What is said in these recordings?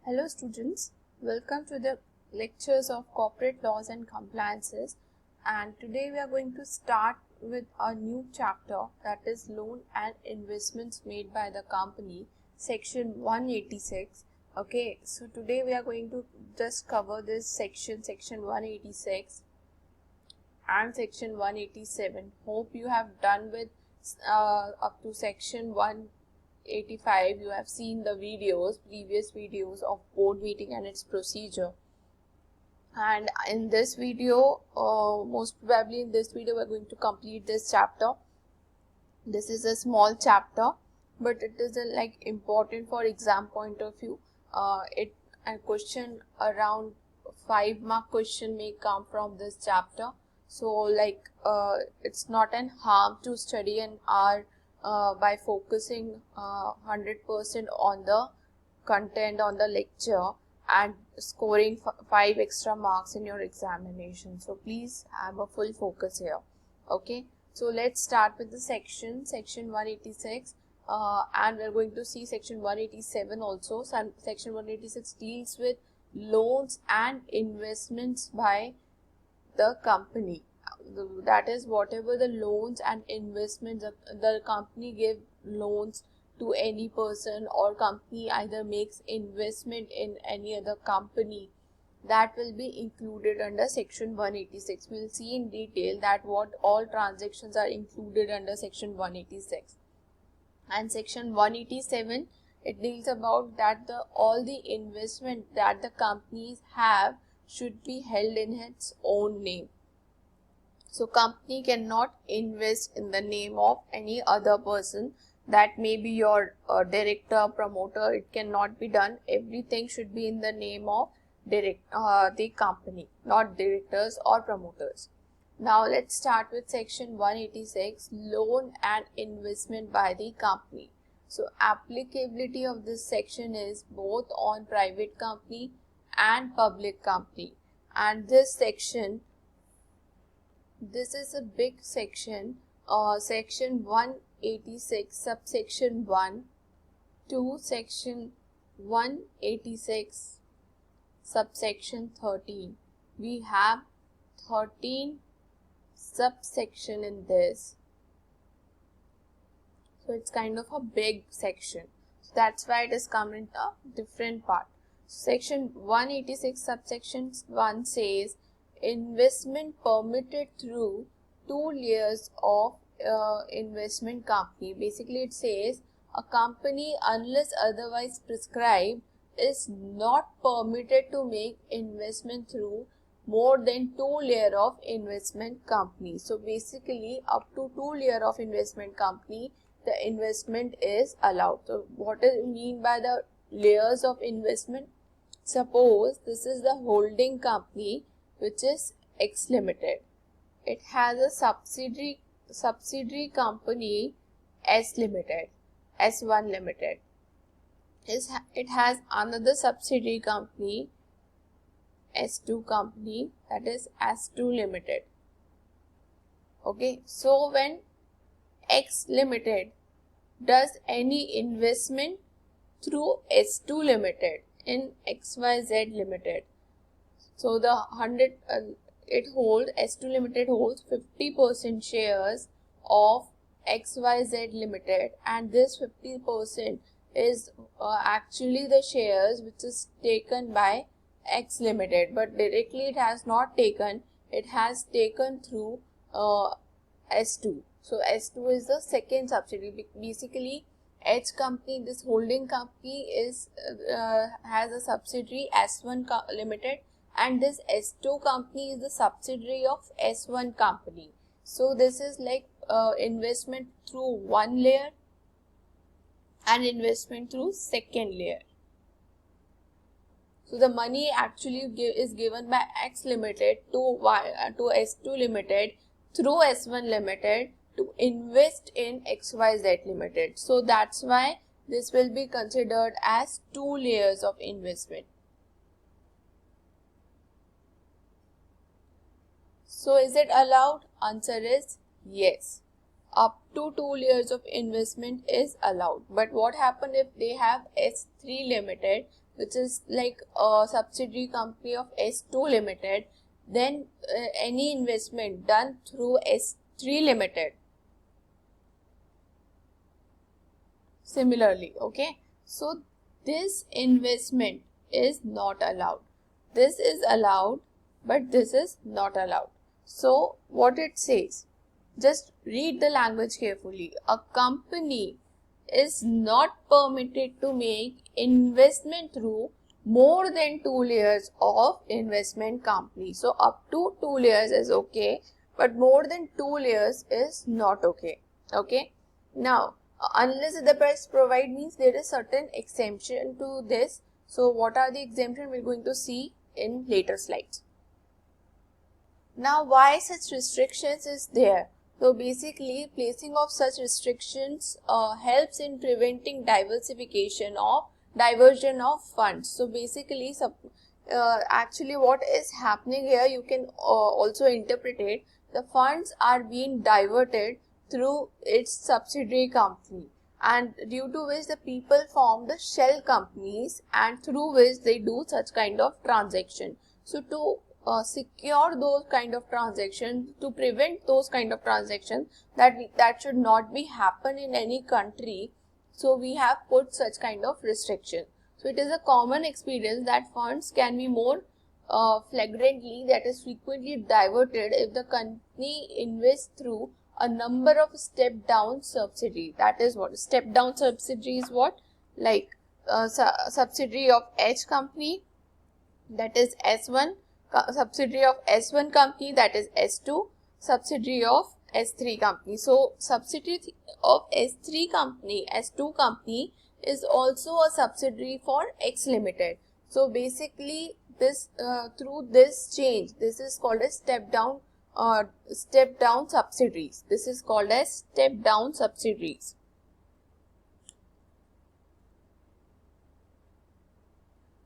Hello students, welcome to the lectures of corporate laws and compliances, and today we are going to start with a new chapter, that is loan and investments made by the company, section 186. Okay, so today we are going to just cover this section 186 and section 187. Hope you have done with up to section 185. You have seen the previous videos of board meeting and its procedure. And in this video, most probably in this video, we're going to complete this chapter. This is a small chapter, but it is important for exam point of view. A question around 5-mark question may come from this chapter. So it's not an harm to study an hour by focusing 100% on the content on the lecture and scoring 5 extra marks in your examination. So please have a full focus here. Okay, so let's start with the section 186, and we're going to see section 187 also. Section 186 deals with loans and investments by the company. That is, whatever the loans and investments the company give loans to any person, or company either makes investment in any other company, that will be included under section 186. We'll see in detail that what all transactions are included under section 186. And section 187, it deals about that all the investment that the companies have should be held in its own name. So company cannot invest in the name of any other person. That may be your director, promoter. It cannot be done. Everything should be in the name of the company, not directors or promoters. Now let's start with section 186, loan and investment by the company. So applicability of this section is both on private company and public company. And this section, this is a big section, section 186 subsection 1 to section 186 subsection 13. We have 13 subsection in this, so it's kind of a big section. So that's why it is come in a different part. Section 186 subsection 1 says investment permitted through 2 layers of investment company. Basically it says a company, unless otherwise prescribed, is not permitted to make investment through more than 2 layers of investment company. So basically up to 2 layers of investment company, the investment is allowed. So what does it mean by the layers of investment? Suppose this is the holding company, which is X Limited. It has a subsidiary company S Limited, S1 Limited. It has another subsidiary company S2 company, that is S2 Limited. Okay, so when X Limited does any investment through S2 Limited in XYZ Limited, so the S2 Limited holds 50% shares of XYZ Limited, and this 50% is actually the shares which is taken by X Limited, but directly it has not taken. It has taken through S2. So S2 is the second subsidiary. Basically, H company, this holding company, is has a subsidiary S1 Limited, and this S2 company is the subsidiary of S1 company. So this is like investment through one layer and investment through second layer. So the money actually is given by X Limited to S2 Limited through S1 Limited to invest in XYZ Limited. So that's why this will be considered as 2 layers of investment. So is it allowed? Answer is yes. Up to 2 layers of investment is allowed. But what happens if they have S3 Limited? which is like a subsidiary company of S2 Limited, then any investment done through S3 Limited. Similarly, okay, so this investment is not allowed. This is allowed, but this is not allowed. So what it says, just read the language carefully. A company is not permitted to make investment through more than 2 layers of investment company. So up to 2 layers is okay, but more than 2 layers is not okay. Okay. Now, unless the price provide means there is certain exemption to this. So what are the exemption we're going to see in later slides. Now, why such restrictions is there? So basically, placing of such restrictions helps in preventing diversion of funds. So basically, actually what is happening here, you can also interpret it. The funds are being diverted through its subsidiary company, and due to which the people form the shell companies, and through which they do such kind of transaction. So to secure those kind of transactions, to prevent those kind of transactions that should not be happen in any country, so we have put such kind of restriction. So it is a common experience that funds can be more flagrantly, that is frequently diverted if the company invests through a number of step down subsidiary. That is what step down subsidiary is, what like subsidiary of H company, that is S1, subsidiary of S1 company, that is S2, subsidiary of S3 company. So subsidiary of S3 company, S2 company is also a subsidiary for X Limited. So basically this through this change, this is called as step down subsidiaries. This is called as step down subsidiaries.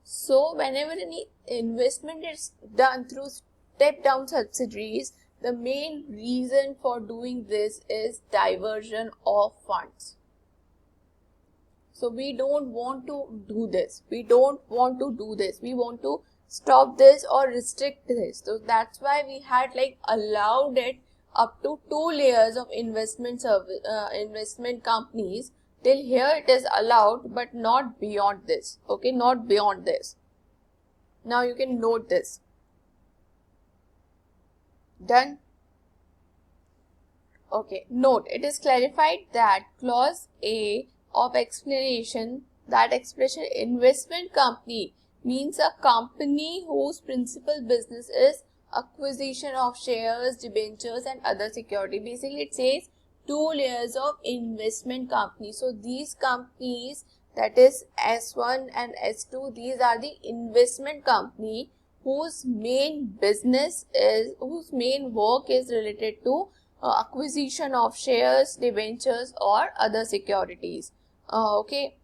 So whenever any investment is done through step down subsidiaries, the main reason for doing this is diversion of funds. So we don't want to do this. We don't want to do this. We want to stop this or restrict this. So that's why we had like allowed it up to 2 layers of investment companies. Till here it is allowed, but not beyond this. Okay, not beyond this. Now you can note this. Done. Okay, note, it is clarified that clause A of explanation, that expression investment company means a company whose principal business is acquisition of shares, debentures and other security. Basically it says 2 layers of investment company. So these companies, that is S1 and S2, these are the investment company whose main business is, whose main work is related to acquisition of shares, debentures or other securities. Okay.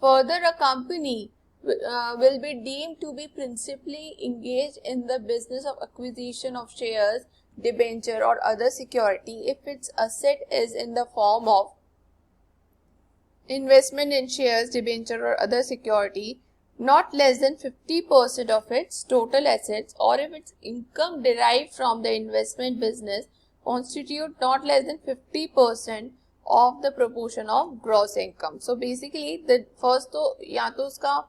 Further, a company will be deemed to be principally engaged in the business of acquisition of shares, debenture or other security if its asset is in the form of investment in shares, debenture or other security not less than 50% of its total assets, or if its income derived from the investment business constitute not less than 50% of the proportion of gross income. So basically the first तो या तो उसका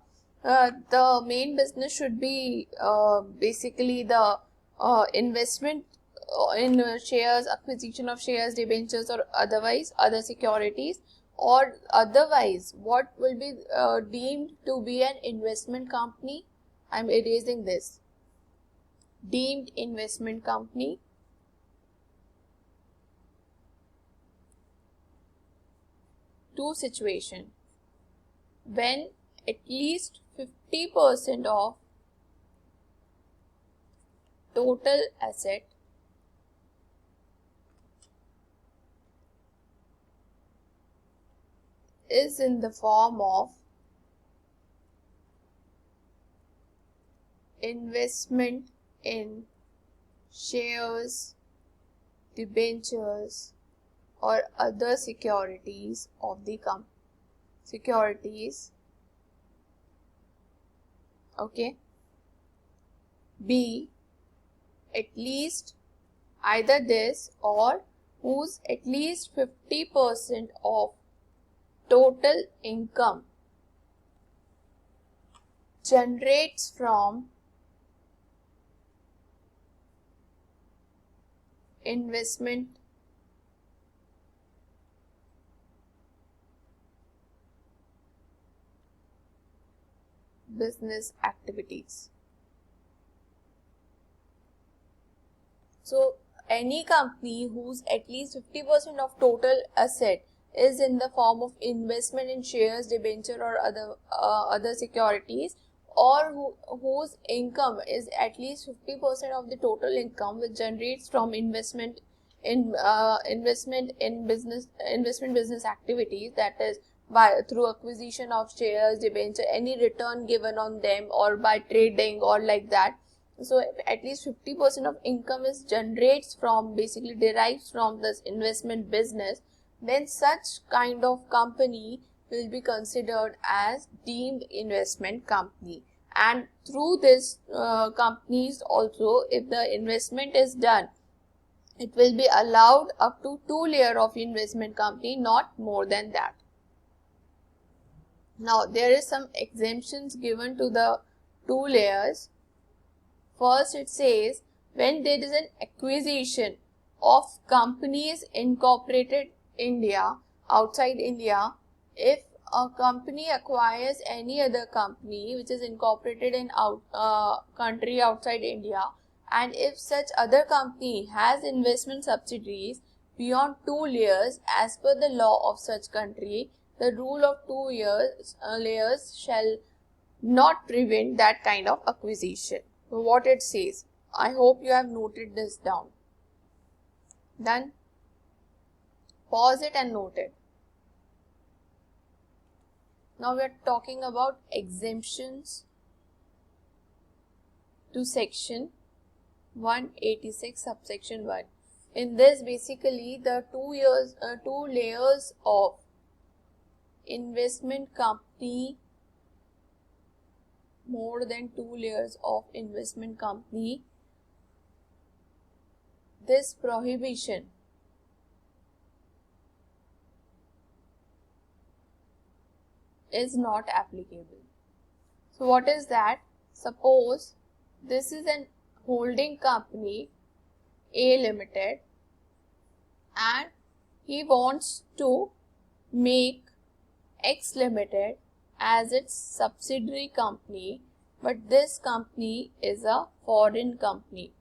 the main business should be basically the investment in shares, acquisition of shares, debentures or otherwise other securities, or otherwise what will be deemed to be an investment company. I am erasing this. Deemed investment company two situation when at least 50% of total asset is in the form of investment in shares, debentures or other securities of the securities Okay. B, at least either this or whose at least 50% of total income generates from investment business activities. So any company whose at least 50% of total asset is in the form of investment in shares, debenture or other securities, or whose income is at least 50% of the total income which generates from investment in business activities, that is by through acquisition of shares, debenture, any return given on them, or by trading or like that. So if at least 50% of income is generates from, basically derives from this investment business, then such kind of company will be considered as deemed investment company. And through this companies also, if the investment is done, it will be allowed up to 2 layers of investment company, not more than that. Now there is some exemptions given to the 2 layers. First, it says when there is an acquisition of companies incorporated India, outside India, if a company acquires any other company which is incorporated in country outside India, and if such other company has investment subsidiaries beyond 2 layers as per the law of such country, the rule of 2 layers shall not prevent that kind of acquisition. So what it says, I hope you have noted this down. Then pause it and note it. Now we are talking about exemptions to section 186 subsection 1. In this, basically the 2 layers of investment company, more than 2 layers of investment company, this prohibition is not applicable. So what is that? Suppose this is an holding company A Limited, and he wants to make X Limited as its subsidiary company, but this company is a foreign company,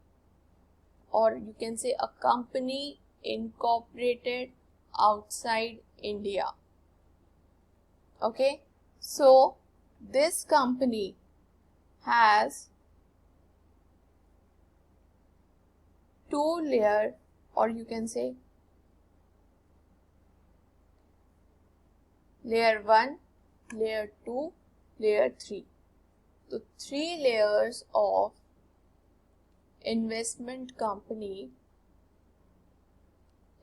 or you can say a company incorporated outside India. Okay, so this company has 2 layer, or you can say layer 1, layer 2, layer 3. So 3 layers of investment company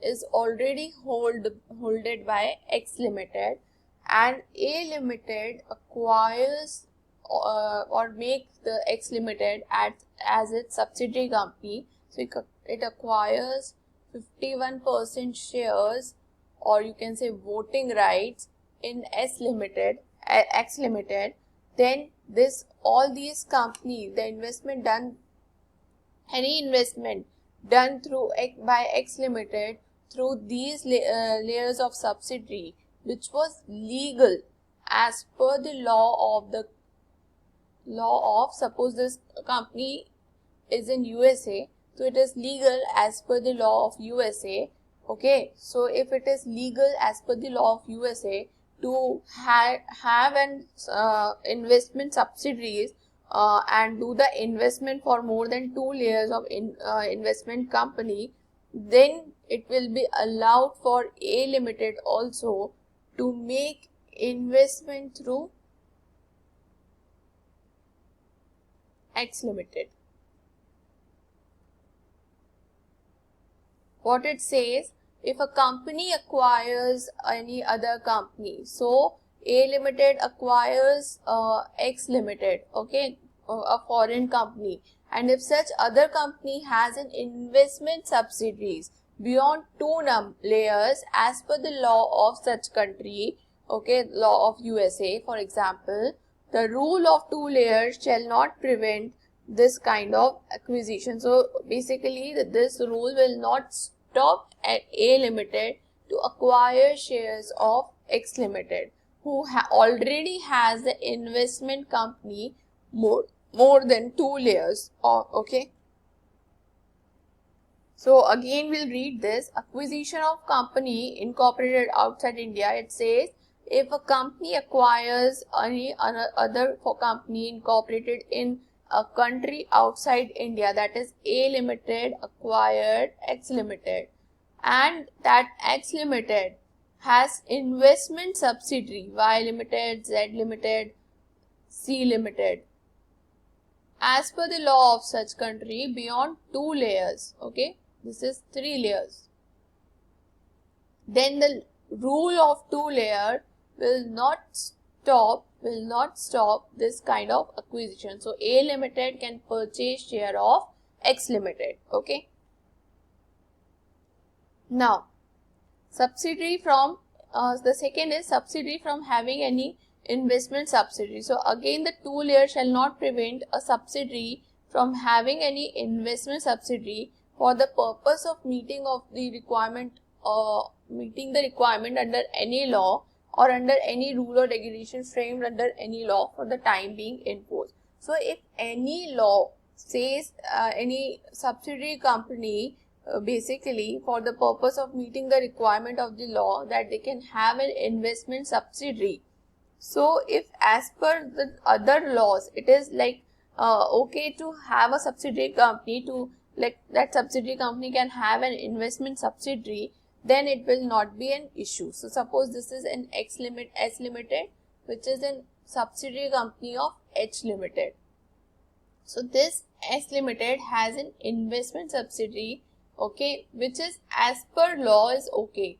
is already holded by X Limited, and A Limited acquires or makes the X Limited as its subsidiary company. So it acquires 51% shares, or you can say voting rights, in X Limited. Then all these companies, the investment done, any investment done by X Limited through these layers of subsidiary, which was legal as per the law of, suppose this company is in USA, so it is legal as per the law of USA. Okay, so if it is legal as per the law of USA to have an investment subsidiaries and do the investment for more than 2 layers of investment company, then it will be allowed for A Limited also to make investment through X Limited. What it says, if a company acquires any other company, so A Limited acquires X Limited, okay, a foreign company, and if such other company has an investment subsidiaries beyond two layers as per the law of such country, okay, law of USA, for example, the rule of two layers shall not prevent this kind of acquisition. So basically, this rule will not stop at A Limited to acquire shares of X Limited, who already has the investment company more than two layers. Okay. So again, we'll read this. Acquisition of company incorporated outside India. It says, if a company acquires any other company incorporated in a country outside India, that is A Limited acquired X Limited, and that X Limited has investment subsidiary Y Limited, Z Limited, C Limited, as per the law of such country beyond two layers, okay, this is three layers, then the rule of two layer will not stop this kind of acquisition. So A Limited can purchase share of X Limited, okay. Now subsidiary from the second is subsidiary from having any investment subsidiary. So again, the two layer shall not prevent a subsidiary from having any investment subsidiary for the purpose of meeting the requirement under any law or under any rule or regulation framed under any law for the time being enforced. So if any law says any subsidiary company basically for the purpose of meeting the requirement of the law that they can have an investment subsidiary. So if as per the other laws it is like okay to have a subsidiary company, to like that subsidiary company can have an investment subsidiary, then it will not be an issue. So suppose this is an S Limited, which is a subsidiary company of H Limited. So this S Limited has an investment subsidiary, okay, which is as per law is okay.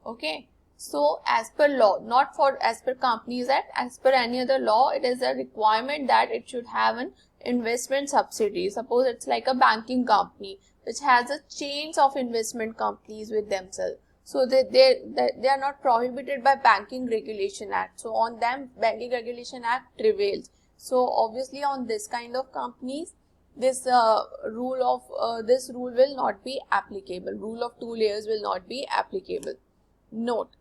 Okay. So as per law, not for as per Companies Act, as per any other law, it is a requirement that it should have an investment subsidiary. Suppose it's like a banking company which has a chains of investment companies with themselves. So they are not prohibited by Banking Regulation Act. So on them, Banking Regulation Act prevails. So obviously on this kind of companies, this rule will not be applicable. Rule of two layers will not be applicable. Note.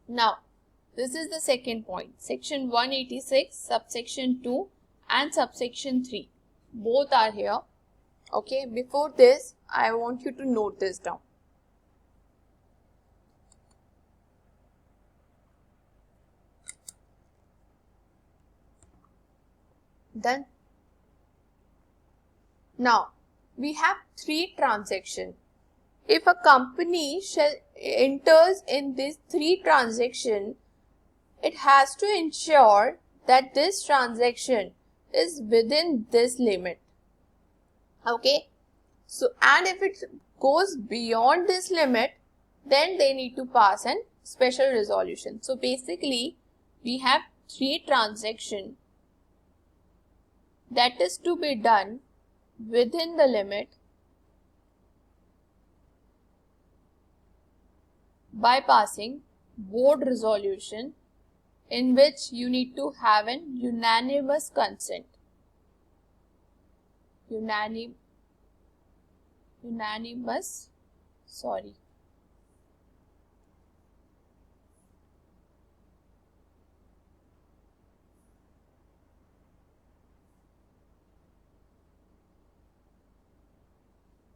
Now, this is the second point. Section 186, subsection 2 and subsection 3. Both are here. Okay, before this, I want you to note this down. Done. Now, we have three transactions. If a company enters in these three transactions, it has to ensure that this transaction is within this limit. Okay. So, and if it goes beyond this limit, then they need to pass a special resolution. So, basically, we have three transactions that is to be done within the limit by passing board resolution, in which you need to have an unanimous consent.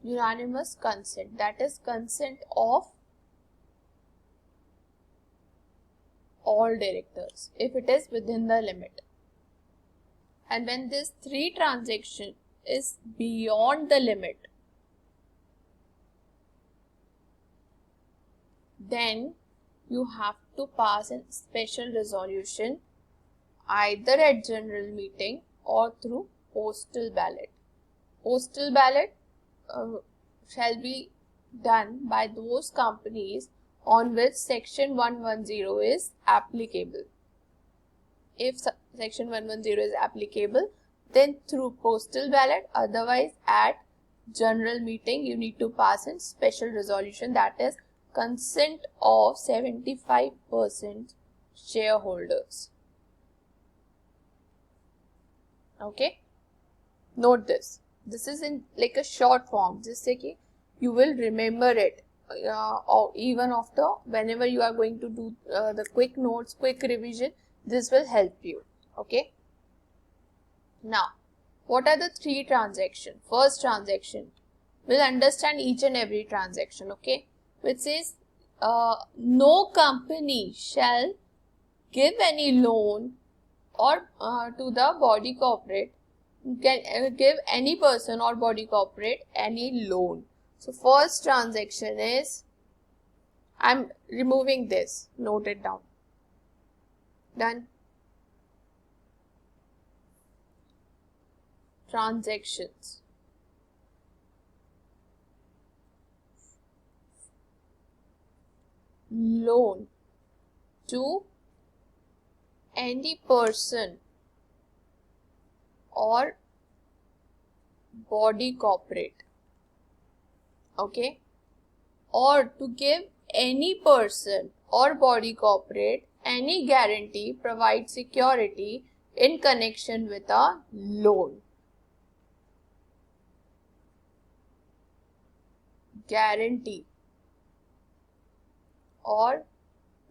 Unanimous consent, that is consent of all directors if it is within the limit. And when this three transaction is beyond the limit, then you have to pass a special resolution either at general meeting or through postal ballot. Postal ballot shall be done by those companies on which section 110 is applicable. If section 110 is applicable, then through postal ballot, otherwise at general meeting you need to pass in special resolution, that is consent of 75% shareholders. Okay, note this. This is in like a short form, just say कि you will remember it or even after whenever you are going to do the quick notes, quick revision, this will help you. Okay. Now, what are the three transactions? First transaction, we'll understand each and every transaction. Okay, which says no company shall give any loan or to the body corporate, can give any person or body corporate any loan. So first transaction is, I'm removing this, note it down. Done. Transactions. Loan to any person or body corporate. Okay, or to give any person or body corporate any guarantee, provide security in connection with a loan. Guarantee or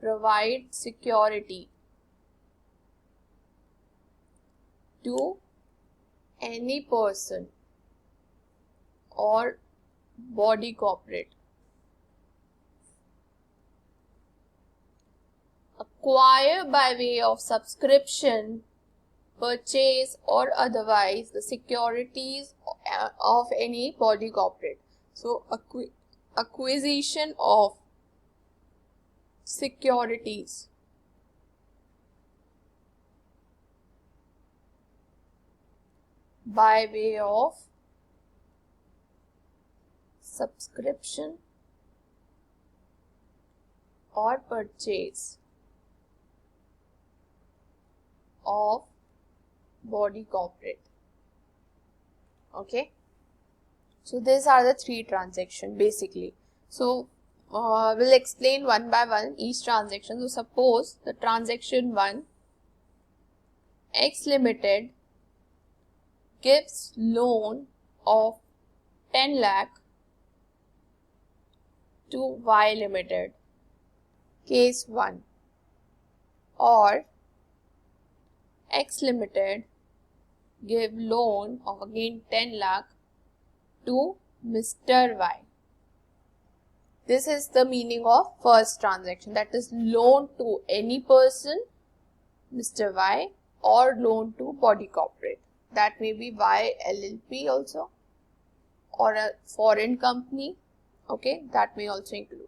provide security to any person or body corporate. Acquire by way of subscription, purchase or otherwise the securities of any body corporate. So acquisition of securities by way of subscription or purchase of body corporate. Okay, so these are the three transactions basically. So we'll explain one by one each transaction. So suppose the transaction 1, X Limited gives loan of 10 lakh to Y Limited, case 1, or X Limited give loan of again 10 lakh to Mr. Y. This is the meaning of first transaction, that is loan to any person, Mr. Y, or loan to body corporate. That may be Y LLP also, or a foreign company. Okay, that may also include.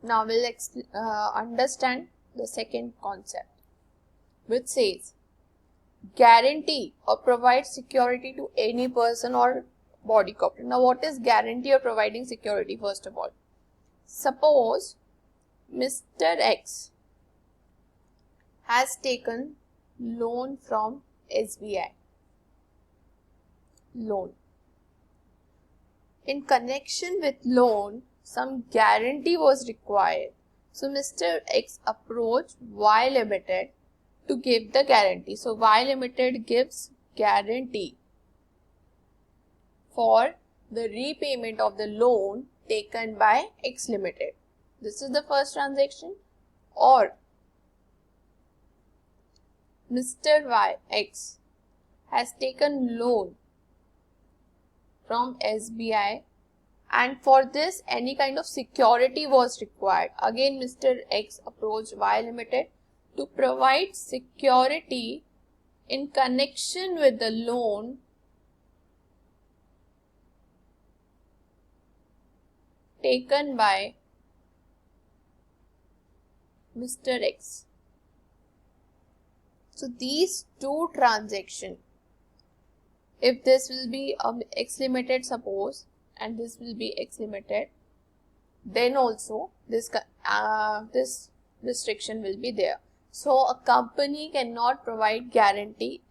Now we'll understand the second concept, which says guarantee or provide security to any person or body corporate. Now what is guarantee or providing security? First of all, suppose Mr. X has taken loan from SBI. Loan. In connection with loan, some guarantee was required. So Mr. X approached Y Limited to give the guarantee. So Y Limited gives guarantee for the repayment of the loan taken by X Limited. This is the first transaction. Or Mr. Y X has taken loan from SBI, and for this any kind of security was required. Again Mr. X approached Y Limited to provide security in connection with the loan taken by Mr. X. So these two transactions, if this will be X limited suppose and this will be X limited, then also this restriction will be there. So a company cannot provide guarantee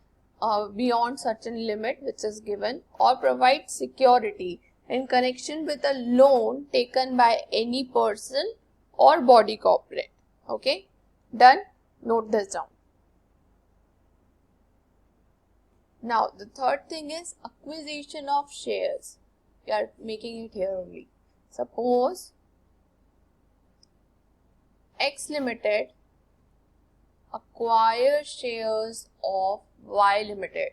beyond certain limit which is given, or provide security in connection with a loan taken by any person or body corporate. Okay, done. Note this down. Now the third thing is acquisition of shares. We are making it here only. Suppose X Limited acquire shares of Y Limited,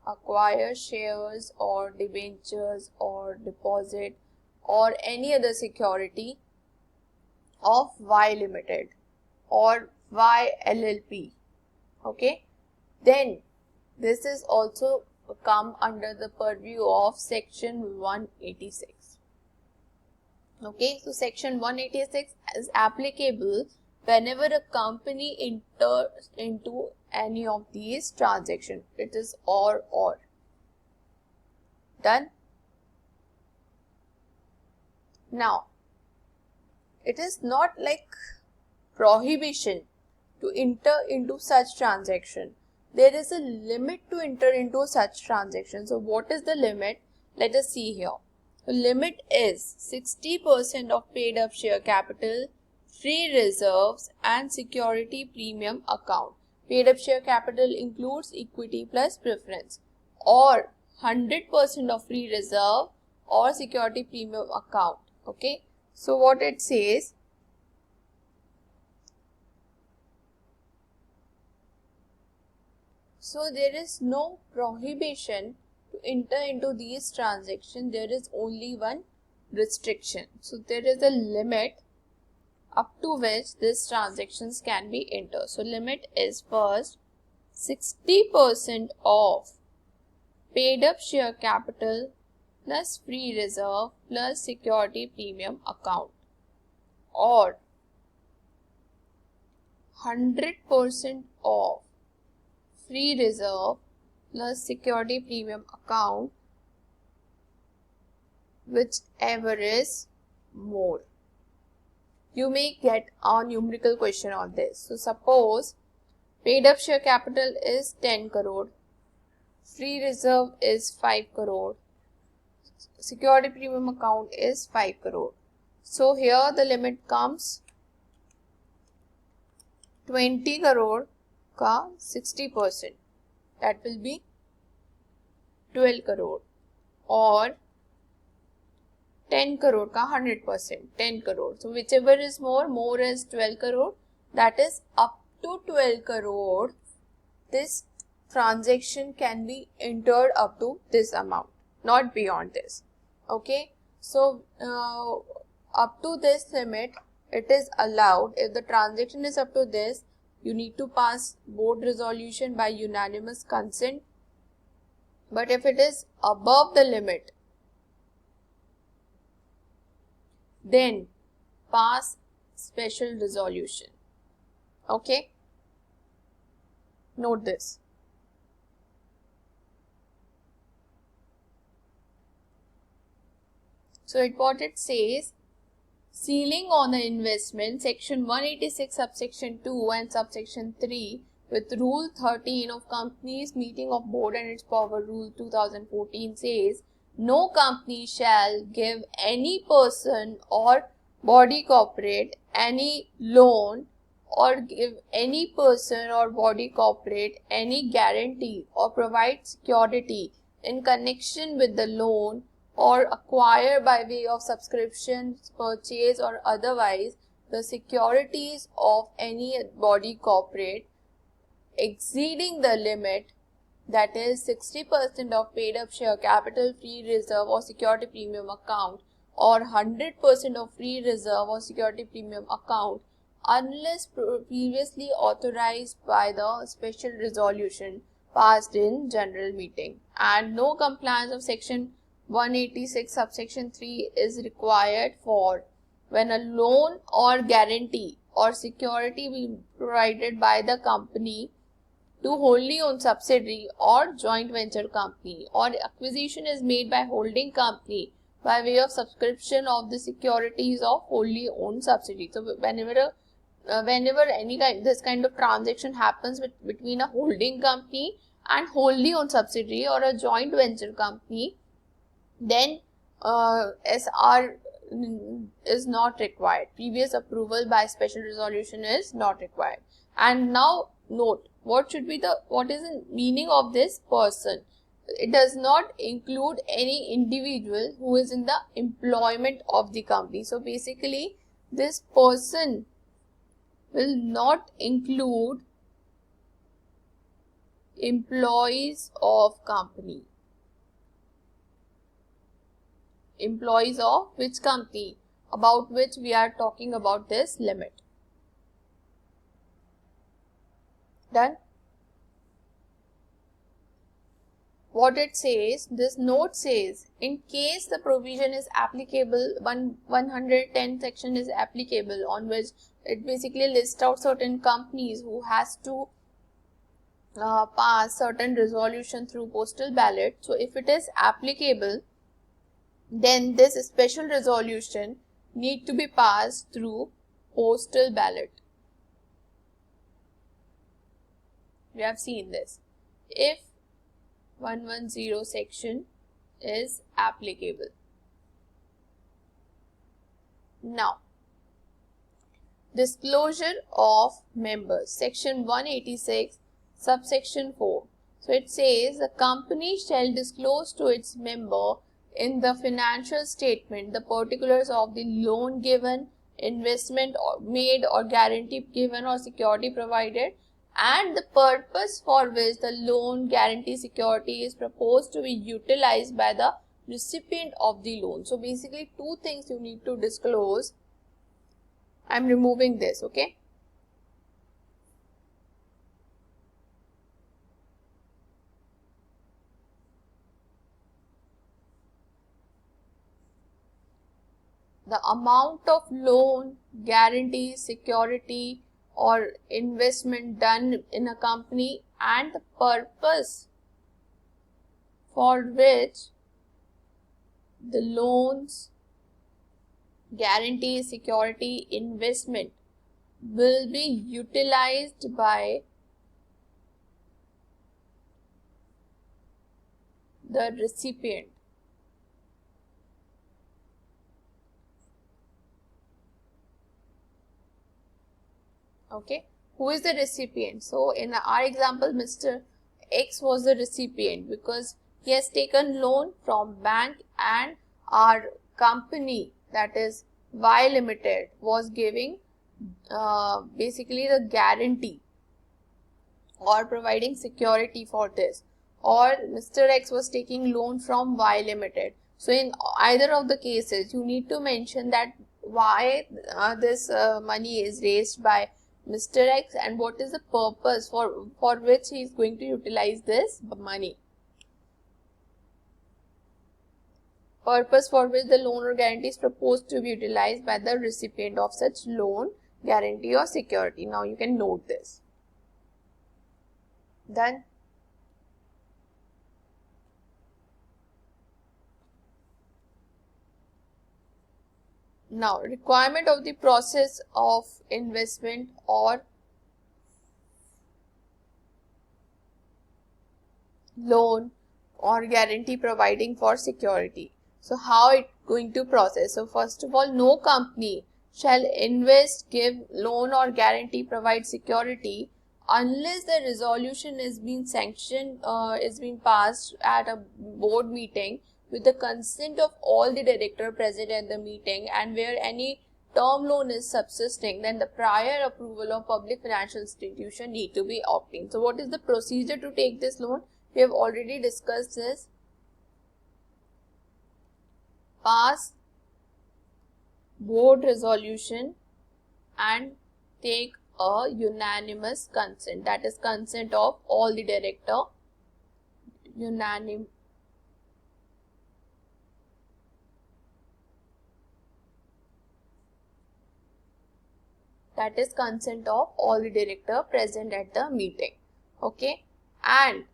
acquire shares or debentures or deposit or any other security of Y Limited or Y LLP. Okay, then this is also come under the purview of section 186. Okay, so section 186 is applicable whenever a company enters into any of these transactions. It is or. Done. Now, it is not like prohibition to enter into such transaction. There is a limit to enter into such transaction. So what is the limit? Let us see here. The limit is 60% of paid up share capital, free reserves and security premium account. Paid up share capital includes equity plus preference, or 100% of free reserve or security premium account. Okay, so what it says, so there is no prohibition to enter into these transactions. There is only one restriction. So there is a limit up to which these transactions can be entered. So limit is first 60% of paid up share capital plus free reserve plus security premium account, or 100% of free reserve plus security premium account, whichever is more. You may get a numerical question on this. So suppose paid up share capital is 10 crore, free reserve is 5 crore, security premium account is 5 crore. So here the limit comes 20 crore का 60%, that will be 12 crore, or 10 crore का 100%, 10 crore. So whichever is more is 12 crore, that is up to 12 crore. This transaction can be entered up to this amount, not beyond this. Okay, so up to this limit it is allowed. If the transaction is up to this, you need to pass board resolution by unanimous consent. But if it is above the limit, then pass special resolution. Okay, note this. So what it says, ceiling on the investment, section 186 subsection 2 and subsection 3 with rule 13 of companies meeting of board and its power, rule 2014 says, no company shall give any person or body corporate any loan, or give any person or body corporate any guarantee, or provide security in connection with the loan, or acquire by way of subscription, purchase or otherwise the securities of any body corporate exceeding the limit, that is 60% of paid up share capital, free reserve or security premium account, or 100% of free reserve or security premium account, unless previously authorized by the special resolution passed in general meeting, and no compliance of section 186 subsection 3 is required for when a loan or guarantee or security be provided by the company to wholly owned subsidiary or joint venture company, or acquisition is made by holding company by way of subscription of the securities of wholly owned subsidiary. So whenever any kind this kind of transaction happens between a holding company and wholly owned subsidiary or a joint venture company, then SR is not required. Previous approval by special resolution is not required. And now note, what is the meaning of this person? It does not include any individual who is in the employment of the company. So basically, this person will not include employees of company. Employees of which company about which we are talking about this limit. Done? What it says, this note says, in case the provision is applicable, 110 section is applicable, on which it basically lists out certain companies who has to pass certain resolution through postal ballot. So if it is applicable, then this special resolution need to be passed through postal ballot. We have seen this. If 110 section is applicable. Now, disclosure of members, section 186 subsection 4. So it says the company shall disclose to its member in the financial statement the particulars of the loan given, investment made or guarantee given or security provided, and the purpose for which the loan, guarantee, security is proposed to be utilized by the recipient of the loan. So basically two things you need to disclose. I am removing this, okay? The amount of loan, guarantee, security or investment done in a company and the purpose for which the loans, guarantee, security, investment will be utilized by the recipient. Okay, who is the recipient? So in our example, Mr. X was the recipient because he has taken loan from bank and our company, that is Y Limited, was giving basically the guarantee or providing security for this, or Mr. X was taking loan from Y Limited. So in either of the cases, you need to mention that why this money is raised by Mr. X and what is the purpose for which he is going to utilize this money. Purpose for which the loan or guarantee is proposed to be utilized by the recipient of such loan, guarantee or security. Now you can note this. Done. Now, requirement of the process of investment or loan or guarantee providing for security. So, how it going to process? So, first of all, no company shall invest, give loan or guarantee, provide security unless the resolution is being sanctioned, is being passed at a board meeting with the consent of all the director present at the meeting, and where any term loan is subsisting, then the prior approval of public financial institution need to be obtained. So what is the procedure to take this loan? We have already discussed this. Pass board resolution and take a unanimous consent, that is consent of all the director unanimous. That is consent of all the director present at the meeting. Okay, and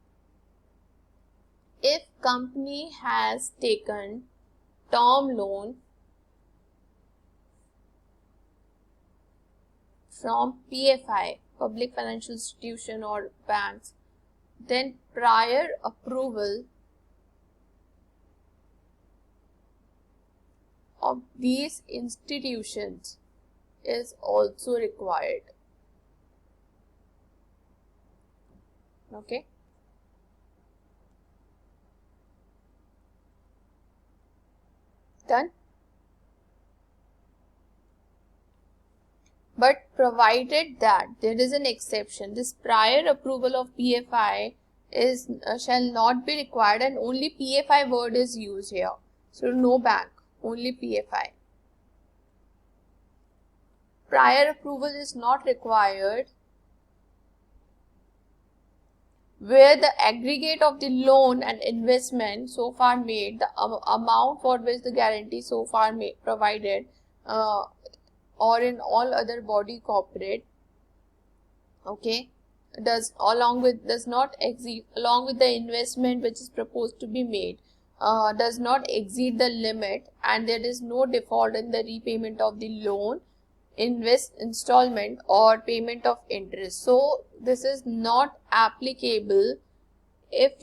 if company has taken term loan from PFI, public financial institution or banks, then prior approval of these institutions is also required. Okay. Done. But provided that there is an exception, this prior approval of PFI is shall not be required, and only PFI word is used here. So no bank, only PFI. Prior approval is not required where the aggregate of the loan and investment so far made, the amount for which the guarantee so far provided, or in all other body corporate, okay, does not exceed, along with the investment which is proposed to be made, does not exceed the limit, and there is no default in the repayment of the loan, installment or payment of interest. So this is not applicable if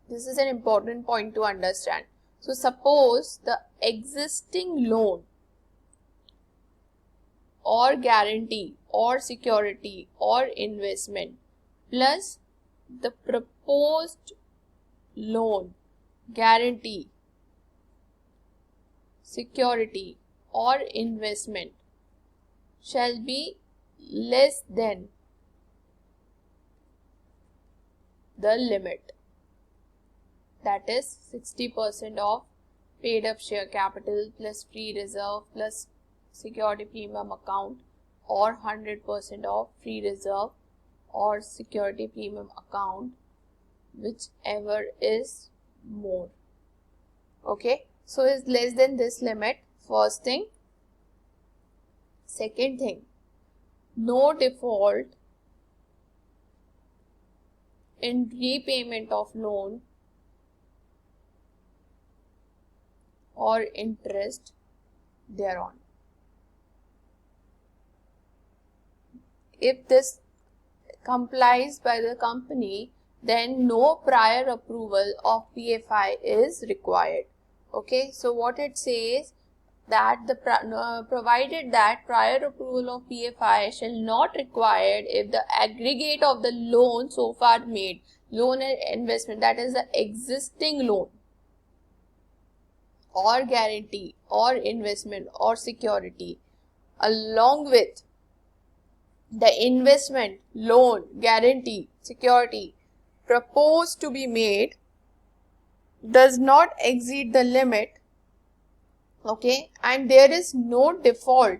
this is an important point to understand. So suppose the existing loan or guarantee or security or investment plus the proposed loan, guarantee, security or investment shall be less than the limit, that is 60% of paid up share capital plus free reserve plus security premium account, or 100% of free reserve or security premium account, whichever is more. Okay, so is less than this limit, first thing. Second thing, no default in repayment of loan or interest thereon. If this complies by the company, then no prior approval of PFI is required. Okay, so what it says that provided that prior approval of PFI shall not required if the aggregate of the loan so far made, loan and investment, that is the existing loan or guarantee or investment or security, along with the investment, loan, guarantee, security proposed to be made, does not exceed the limit, okay, and there is no default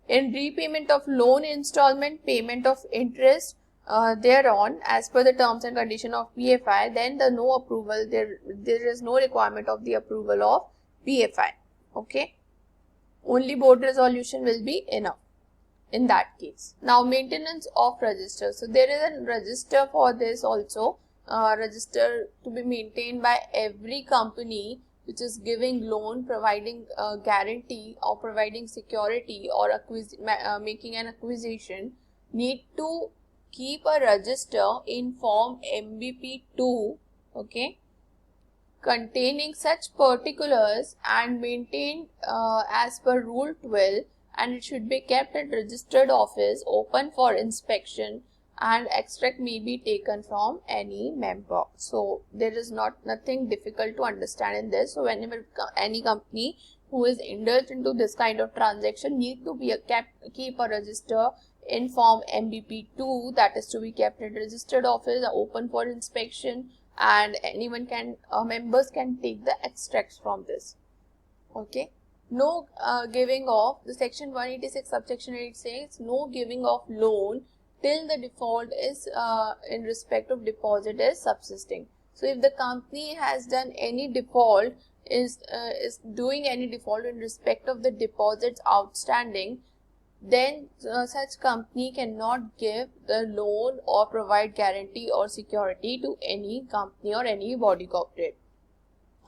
in repayment of loan, installment, payment of interest thereon as per the terms and condition of PFI, then the no approval, there is no requirement of the approval of PFI. Okay, only board resolution will be enough in that case. Now maintenance of register. So there is a register for this also, register to be maintained by every company which is giving loan, providing guarantee or providing security or making an acquisition, need to keep a register in form MBP2, okay, containing such particulars and maintained as per Rule 12, and it should be kept at registered office open for inspection, and extract may be taken from any member. So there is nothing difficult to understand in this. So whenever any company who is indulged into this kind of transaction need to be keep a register in form MBP2, that is to be kept at registered office open for inspection, and anyone can members can take the extracts from this. Okay, no giving of, the section 186 subsection 8 says no giving of loan till the default is in respect of deposit is subsisting. So if the company has done any default, is doing any default in respect of the deposits outstanding, then such company cannot give the loan or provide guarantee or security to any company or any body corporate.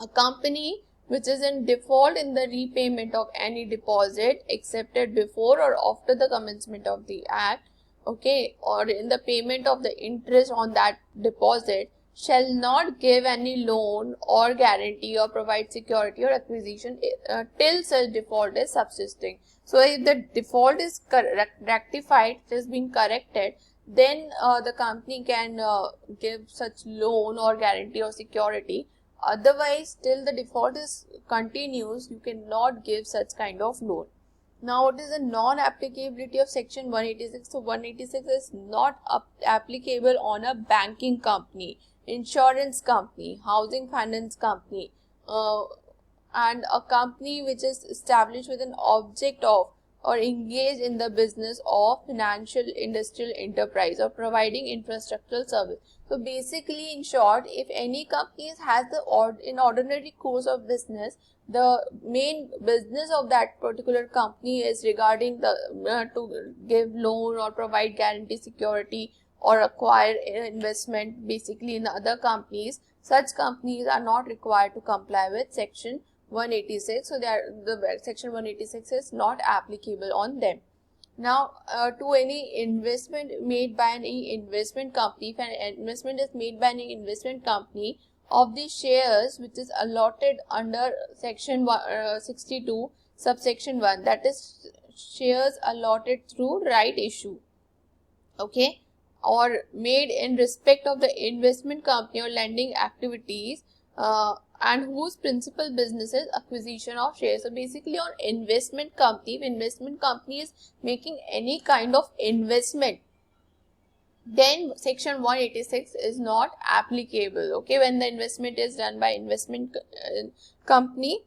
A company which is in default in the repayment of any deposit accepted before or after the commencement of the act, okay, or in the payment of the interest on that deposit, shall not give any loan or guarantee or provide security or acquisition till such default is subsisting. So if the default is rectified, it has been corrected, then the company can give such loan or guarantee or security. Otherwise, till the default is continues, you cannot give such kind of loan. Now, what is the non-applicability of section 186? So, 186 is not applicable on a banking company, insurance company, housing finance company, and a company which is established with an object of or engaged in the business of financial industrial enterprise or providing infrastructural service. So basically, in short, if any company has the in ordinary course of business, the main business of that particular company is regarding the to give loan or provide guarantee security or acquire investment basically in other companies, such companies are not required to comply with section 186. So the section 186 is not applicable on them. Now, to any investment made by any investment company, if an investment is made by any investment company of the shares which is allotted under section 62 subsection 1, that is shares allotted through right issue, okay, or made in respect of the investment company or lending activities, and whose principal business is acquisition of shares. So basically on investment company, if investment company is making any kind of investment, then section 186 is not applicable, okay. When the investment is done by investment company,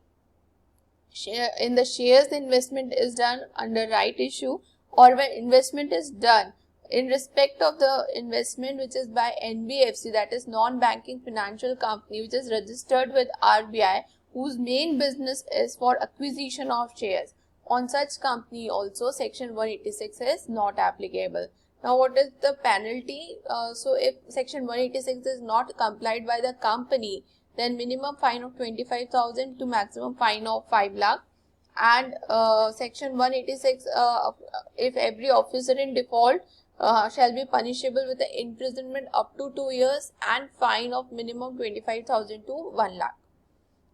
in the shares the investment is done under right issue, or when investment is done in respect of the investment which is by NBFC, that is non-banking financial company, which is registered with RBI, whose main business is for acquisition of shares, on such company also section 186 is not applicable. Now, what is the penalty? So if section 186 is not complied by the company, then minimum fine of 25,000 to maximum fine of 5 lakh. And section 186, if every officer in default shall be punishable with the imprisonment up to 2 years and fine of minimum 25,000 to 1 lakh.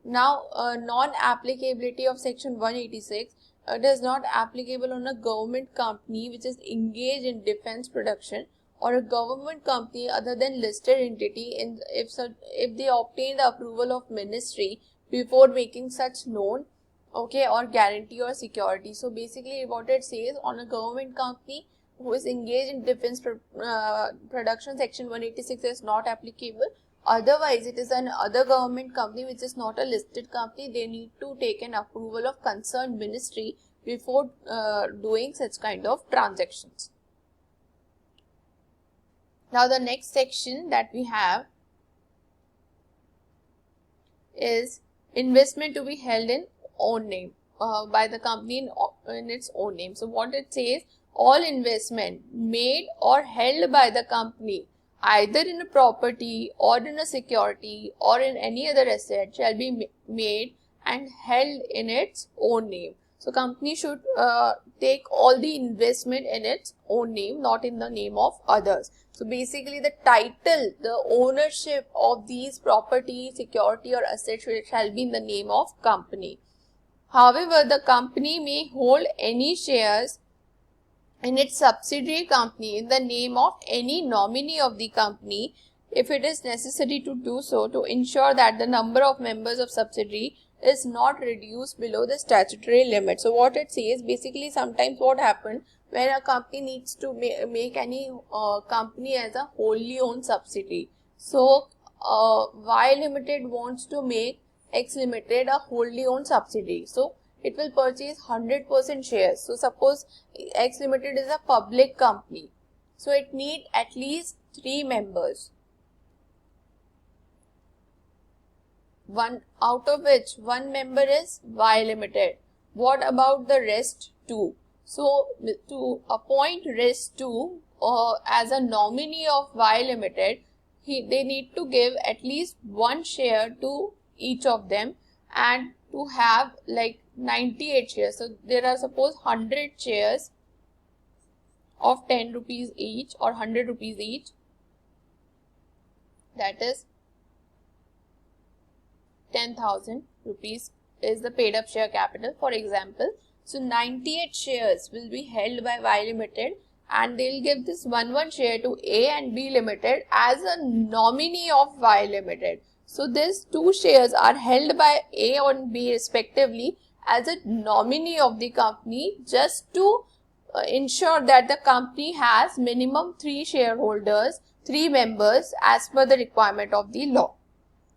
Now, non-applicability of section 186, it is not applicable on a government company which is engaged in defense production, or a government company other than listed entity if they obtain the approval of ministry before making such loan, okay, or guarantee or security. So basically what it says, on a government company who is engaged in defense production, section 186 is not applicable. Otherwise, it is an other government company which is not a listed company, they need to take an approval of concerned ministry before doing such kind of transactions. Now, the next section that we have is investment to be held in own name by the company in its own name. So, what it says, all investment made or held by the company either in a property or in a security or in any other asset shall be made and held in its own name. So, company should take all the investment in its own name, not in the name of others. So, basically the title, the ownership of these property, security or assets shall be in the name of company. However, the company may hold any shares in its subsidiary company in the name of any nominee of the company if it is necessary to do so to ensure that the number of members of subsidiary is not reduced below the statutory limit. So what it says, basically sometimes what happens when a company needs to make any company as a wholly owned subsidiary. So Y Limited wants to make X Limited a wholly owned subsidiary. So it will purchase 100% shares. So suppose X Limited is a public company. So it need at least 3 members. One out of which one member is Y Limited. What about the rest 2? So to appoint rest 2 as a nominee of Y Limited, they need to give at least 1 share to each of them, and to have like 98 shares. So there are suppose 100 shares of 10 rupees each or 100 rupees each. That is 10,000 rupees is the paid up share capital, for example. So 98 shares will be held by Y Limited, and they'll give this 1 share to A and B Limited as a nominee of Y Limited. So these 2 shares are held by A and B respectively as a nominee of the company, just to ensure that the company has minimum 3 shareholders, 3 members as per the requirement of the law.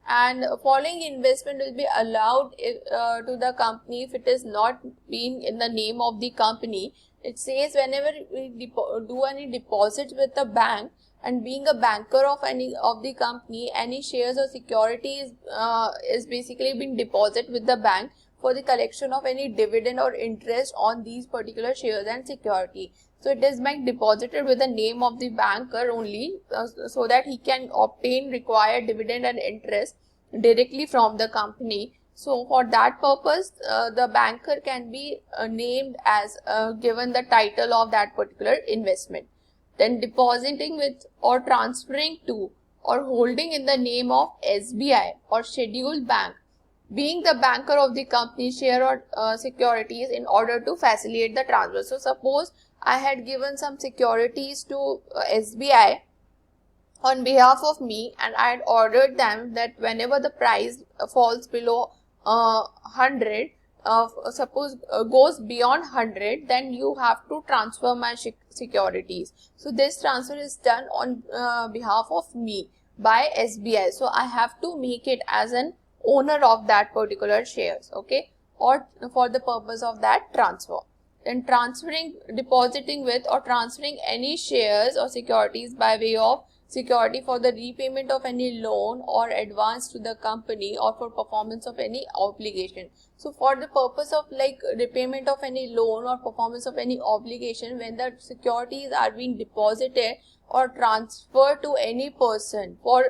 And following investment will be allowed to the company if it is not being in the name of the company. It says whenever we do any deposit with the bank, and being a banker of any of the company, any shares or securities is basically being deposited with the bank for the collection of any dividend or interest on these particular shares and security. So it is being deposited with the name of the banker only, so that he can obtain required dividend and interest directly from the company. So for that purpose, the banker can be named as given the title of that particular investment. Then depositing with or transferring to or holding in the name of SBI or scheduled bank, being the banker of the company share or securities in order to facilitate the transfer. So suppose I had given some securities to SBI on behalf of me, and I had ordered them that whenever the price falls below 100, suppose goes beyond 100, then you have to transfer my securities. So this transfer is done on behalf of me by SBI. So I have to make it as an owner of that particular shares, okay, or for the purpose of that transfer. Then transferring, depositing with or transferring any shares or securities by way of security for the repayment of any loan or advance to the company or for performance of any obligation. So for the purpose of like repayment of any loan or performance of any obligation, when the securities are being deposited or transferred to any person for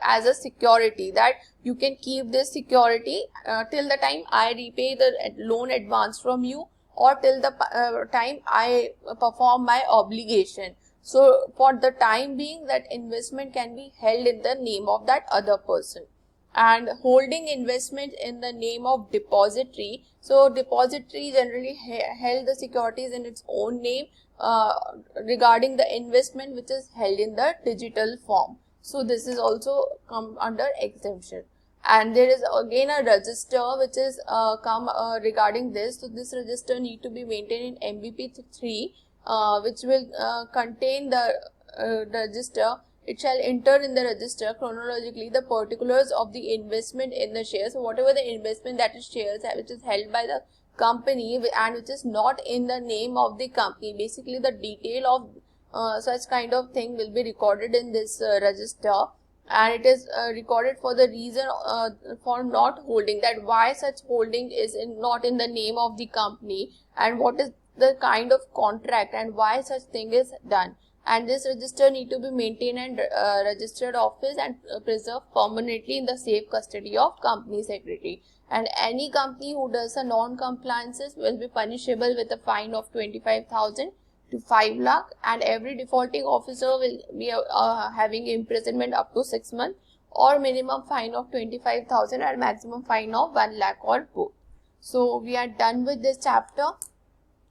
as a security, that you can keep this security till the time I repay the loan advance from you, or till the time I perform my obligation. So for the time being, that investment can be held in the name of that other person. And holding investment in the name of depository. So depository generally held the securities in its own name regarding the investment which is held in the digital form. So this is also come under exemption. And there is again a register which is come regarding this. So this register need to be maintained in MBP3, which will contain the register. It shall enter in the register chronologically the particulars of the investment in the shares. So whatever the investment that is shares which is held by the company and which is not in the name of the company, basically the detail of such kind of thing will be recorded in this register. And it is recorded for the reason for not holding, that why such holding is not in the name of the company, and what is the kind of contract and why such thing is done. And this register need to be maintained and registered office and preserved permanently in the safe custody of company secretary. And any company who does a non-compliances will be punishable with a fine of 25,000 to 5 lakh, and every defaulting officer will be having imprisonment up to 6 months, or minimum fine of 25,000 and maximum fine of 1 lakh or both. So we are done with this chapter.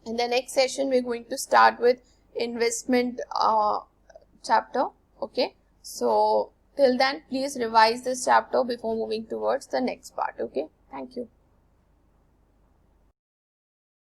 In the next session, we are going to start with investment chapter. Okay, so till then, please revise this chapter before moving towards the next part. Okay, thank you.